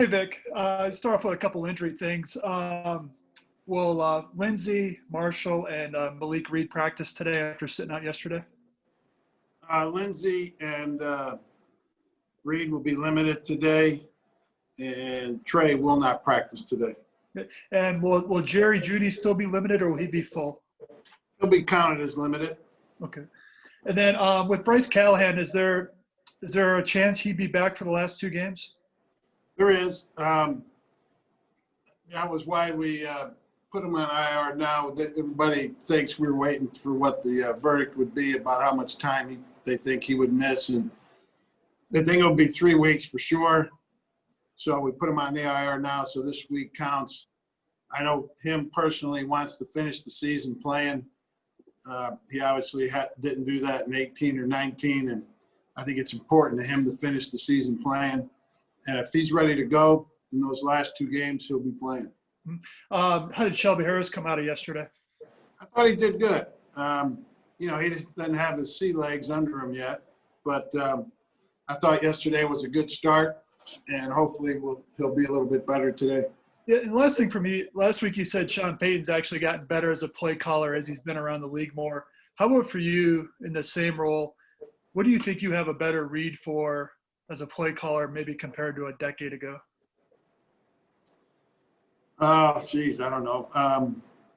Hey, Vic. Start off with a couple injury things. Will Lindsey, Marshall, and Malik Reed practice today after sitting out yesterday? Lindsey and Reed will be limited today, and Trey will not practice today. And will Jerry Jeudy still be limited, or will he be full? He'll be counted as limited. Okay. And then with Bryce Callahan, is there a chance he'd be back for the last two games? There is. That was why we put him on IR now. Everybody thinks we're waiting for what the verdict would be about how much time they think he would miss. And they think it'll be 3 weeks for sure. So we put him on the IR now, so this week counts. I know him personally wants to finish the season playing. He obviously didn't do that in 18 or 19, and I think it's important to him to finish the season playing. And if he's ready to go in those last 2 games, he'll be playing. How did Shelby Harris come out of yesterday? I thought he did good. He doesn't have his sea legs under him yet, but I thought yesterday was a good start, and hopefully he'll be a little bit better today. Yeah, and last thing for me, last week you said Sean Payton's actually gotten better as a play caller as he's been around the league more. How about for you in the same role? What do you think you have a better read for as a play caller maybe compared to a decade ago? Oh, geez, I don't know.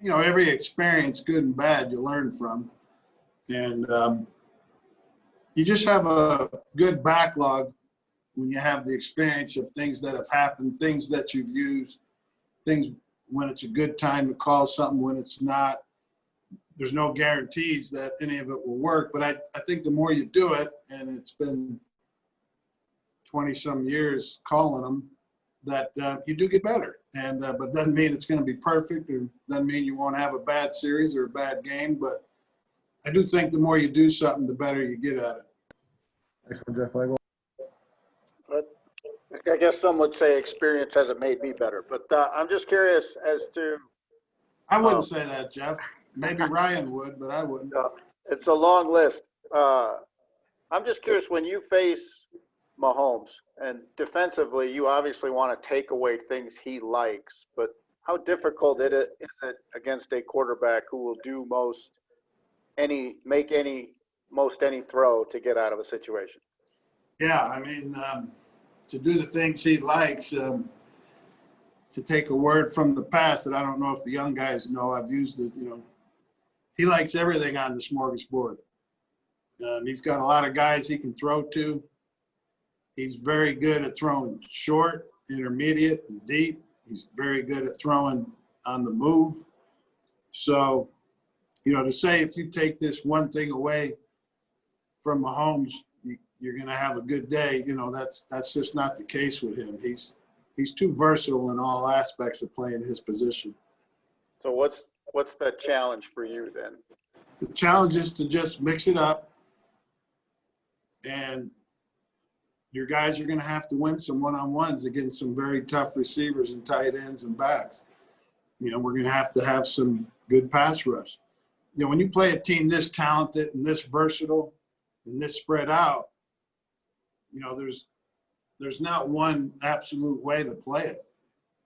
Every experience, good and bad, you learn from. And you just have a good backlog when you have the experience of things that have happened, things that you've used, things when it's a good time to call something, when it's not. There's no guarantees that any of it will work. But I think the more you do it, and it's been 20-some years calling them, that you do get better. And but doesn't mean it's going to be perfect, or doesn't mean you won't have a bad series or a bad game. But I do think the more you do something, the better you get at it. Next one, Jeff Flagel. But I guess some would say experience hasn't made me better. But I'm just curious as to – I wouldn't say that, Jeff. Maybe Ryan would, but I wouldn't. It's a long list. I'm just curious, when you face Mahomes, and defensively, you obviously want to take away things he likes, but how difficult is it against a quarterback who will do any throw to get out of a situation? Yeah, I mean, to do the things he likes, to take a word from the past that I don't know if the young guys know, I've used it, he likes everything on the smorgasbord. He's got a lot of guys he can throw to. He's very good at throwing short, intermediate, and deep. He's very good at throwing on the move. So, to say if you take this one thing away from Mahomes, you're going to have a good day, that's just not the case with him. He's too versatile in all aspects of playing his position. So what's the challenge for you then? The challenge is to just mix it up, and your guys are going to have to win some one-on-ones against some very tough receivers and tight ends and backs. We're going to have some good pass rush. When you play a team this talented and this versatile and this spread out, there's not one absolute way to play it.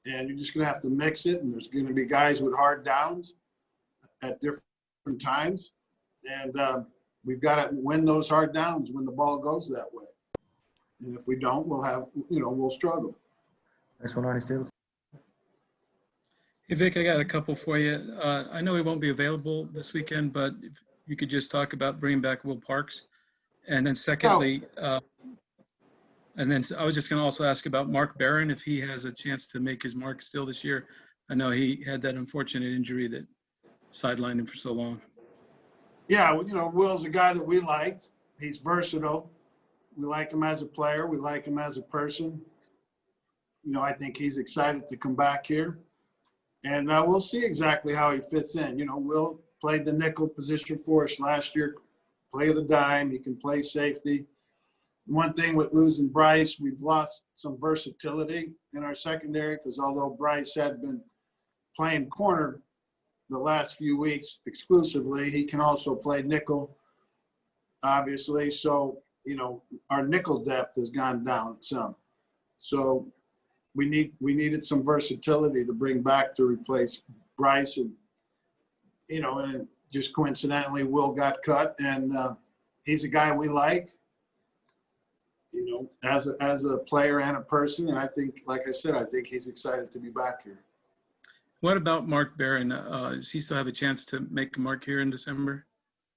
And you're just going to have to mix it, and there's going to be guys with hard downs at different times. And we've got to win those hard downs when the ball goes that way. And if we don't, we'll struggle. Next one, Arnie Staples. Hey, Vic, I got a couple for you. I know he won't be available this weekend, but if you could just talk about bringing back Will Parks. And then secondly, I was just going to also ask about Mark Barron, if he has a chance to make his mark still this year. I know he had that unfortunate injury that sidelined him for so long. Yeah, Will's a guy that we liked. He's versatile. We like him as a player. We like him as a person. I think he's excited to come back here. And we'll see exactly how he fits in. Will played the nickel position for us last year, play the dime. He can play safety. One thing with losing Bryce, we've lost some versatility in our secondary, because although Bryce had been playing corner the last few weeks exclusively, he can also play nickel, obviously. So, our nickel depth has gone down some. So we needed some versatility to bring back to replace Bryce, and and just coincidentally, Will got cut, and he's a guy we like, as a player and a person, and I think, like I said, I think he's excited to be back here. What about Mark Barron? Does he still have a chance to make a mark here in December?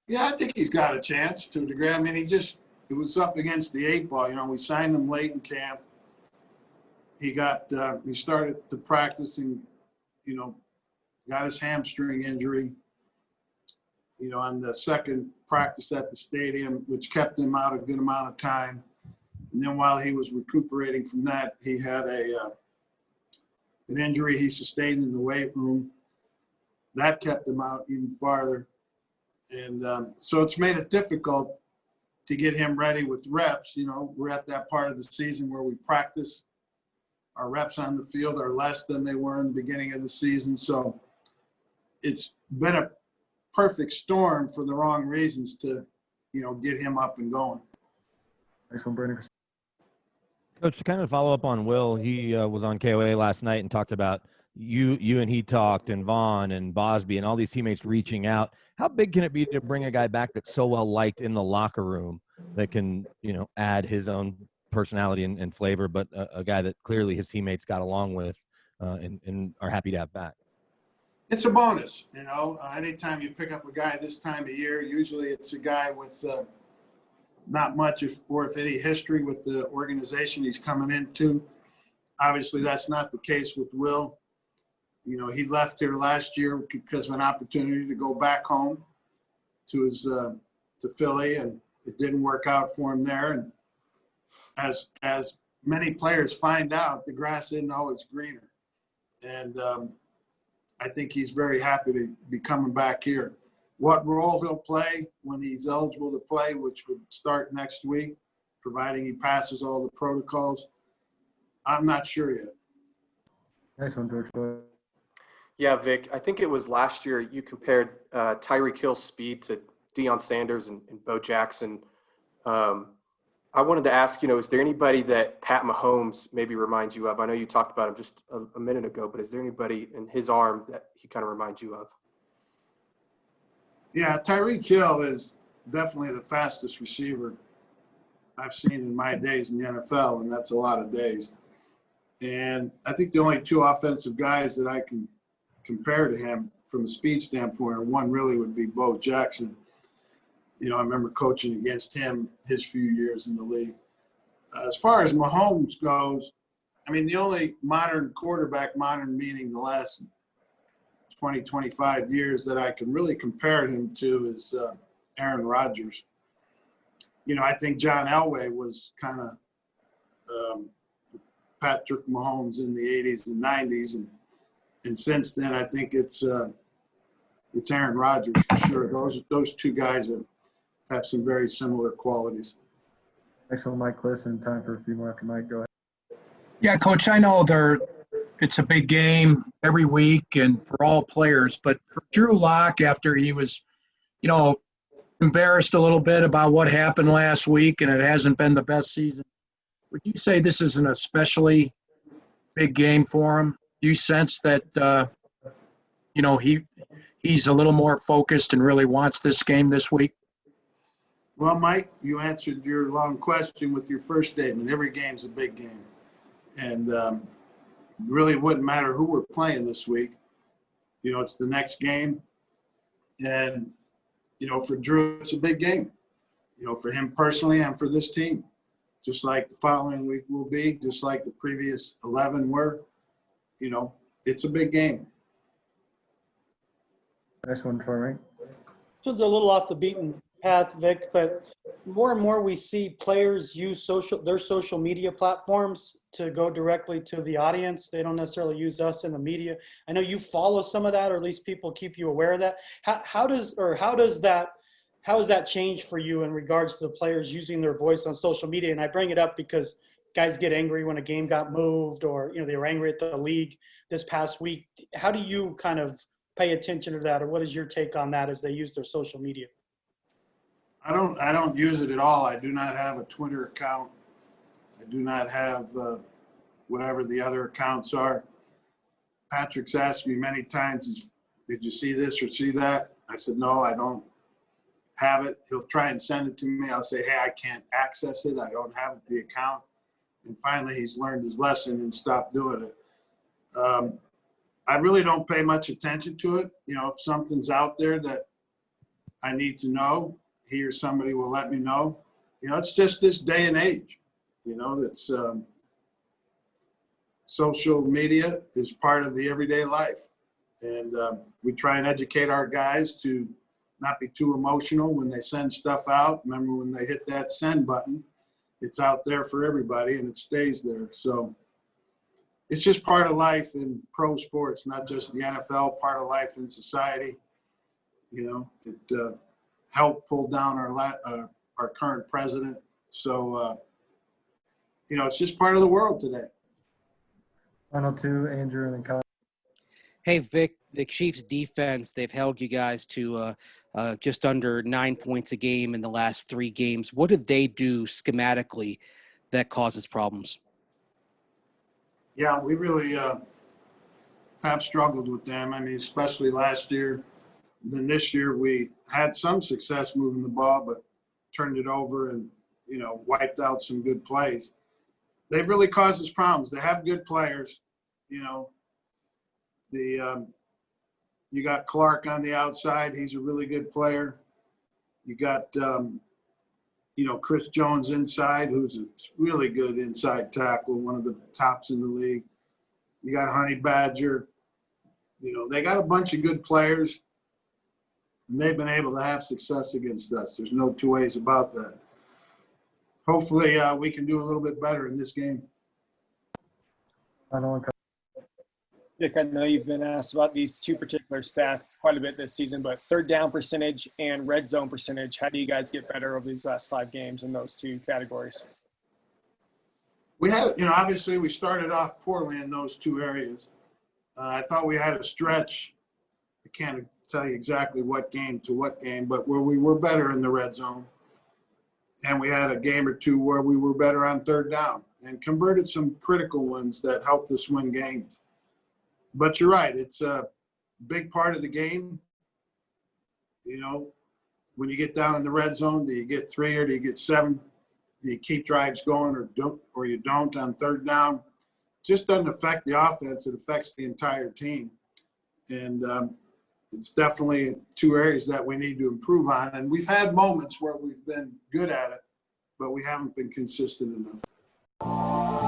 Yeah, I think he's got a chance to a degree. I mean, it was up against the 8 ball. We signed him late in camp. He started to practice and, got his hamstring injury, on the second practice at the stadium, which kept him out a good amount of time. And then while he was recuperating from that, he had an injury he sustained in the weight room. That kept him out even farther. And so it's made it difficult to get him ready with reps. We're at that part of the season where we practice. Our reps on the field are less than they were in the beginning of the season. So it's been a perfect storm for the wrong reasons to, get him up and going. Next one, Brandon. Coach, to kind of follow up on Will, he was on KOA last night and talked about you and he talked, and Vaughn and Bosby and all these teammates reaching out. How big can it be to bring a guy back that's so well liked in the locker room that can, add his own personality and flavor, but a guy that clearly his teammates got along with and are happy to have back? It's a bonus, anytime you pick up a guy this time of year, usually it's a guy with not much if any history with the organization he's coming into. Obviously, that's not the case with Will. He left here last year because of an opportunity to go back home to to Philly, and it didn't work out for him there. And as many players find out, the grass isn't always greener. And I think he's very happy to be coming back here. What role he'll play when he's eligible to play, which would start next week, providing he passes all the protocols, I'm not sure yet. Next one, George Floyd. Yeah, Vic, I think it was last year you compared Tyreek Hill's speed to Deion Sanders and Bo Jackson. I wanted to ask, is there anybody that Pat Mahomes maybe reminds you of? I know you talked about him just a minute ago, but is there anybody in his arm that he kind of reminds you of? Yeah, Tyreek Hill is definitely the fastest receiver I've seen in my days in the NFL, and that's a lot of days. And I think the only two offensive guys that I can compare to him from a speed standpoint, one really would be Bo Jackson. I remember coaching against him his few years in the league. As far as Mahomes goes, I mean, the only modern quarterback, modern meaning the last 20, 25 years that I can really compare him to is Aaron Rodgers. I think John Elway was kind of Patrick Mahomes in the 80s and 90s. And since then, I think it's Aaron Rodgers for sure. Those two guys have some very similar qualities. Next one, Mike Clifton. Time for a few more after Mike. Go ahead. Yeah, Coach, I know it's a big game every week and for all players, but for Drew Lock, after he was, embarrassed a little bit about what happened last week and it hasn't been the best season, would you say this is an especially big game for him? Do you sense that, he's a little more focused and really wants this game this week? Well, Mike, you answered your long question with your first statement. Every game's a big game. And really wouldn't matter who we're playing this week. It's the next game. And, for Drew, it's a big game, for him personally and for this team. Just like the following week will be, just like the previous 11 were, it's a big game. Next one, Troy Rank. This one's a little off the beaten path, Vic, but more and more we see players use their social media platforms to go directly to the audience. They don't necessarily use us in the media. I know you follow some of that, or at least people keep you aware of that. How has that changed for you in regards to the players using their voice on social media? And I bring it up because guys get angry when a game got moved, or they were angry at the league this past week. How do you kind of pay attention to that, or what is your take on that as they use their social media? I don't use it at all. I do not have a Twitter account. I do not have whatever the other accounts are. Patrick's asked me many times, did you see this or see that? I said, no, I don't have it. He'll try and send it to me. I'll say, hey, I can't access it. I don't have the account. And finally, he's learned his lesson and stopped doing it. I really don't pay much attention to it. You know, if something's out there that I need to know, he or somebody will let me know. You know, it's just this day and age, you know, that's social media is part of the everyday life. And we try and educate our guys to not be too emotional when they send stuff out. Remember, when they hit that send button, it's out there for everybody and it stays there. So it's just part of life in pro sports, not just the NFL, part of life in society. You know, it helped pull down our current president. So, you know, it's just part of the world today. Final two, Andrew and then Kyle. Hey, Vic, the Chiefs defense, they've held you guys to just under 9 points a game in the last 3 games. What did they do schematically that causes problems? Yeah, we really have struggled with them. I mean, especially last year. Then this year we had some success moving the ball, but turned it over and, you know, wiped out some good plays. They've really caused us problems. They have good players, you know. You got Clark on the outside. He's a really good player. You got, you know, Chris Jones inside, who's a really good inside tackle, one of the tops in the league. You got Honey Badger. You know, they got a bunch of good players, and they've been able to have success against us. There's no two ways about that. Hopefully we can do a little bit better in this game. Final one, Kyle. Vic, I know you've been asked about these two particular stats quite a bit this season, but third down percentage and red zone percentage, how do you guys get better over these last 5 games in those 2 categories? We had, you know, obviously we started off poorly in those 2 areas. I thought we had a stretch. I can't tell you exactly what game to what game, but where we were better in the red zone. And we had a game or 2 where we were better on third down and converted some critical ones that helped us win games. But you're right, it's a big part of the game. You know, when you get down in the red zone, do you get 3 or do you get 7? Do you keep drives going or you don't on third down? Just doesn't affect the offense, it affects the entire team. And it's definitely 2 areas that we need to improve on. And we've had moments where we've been good at it, but we haven't been consistent enough.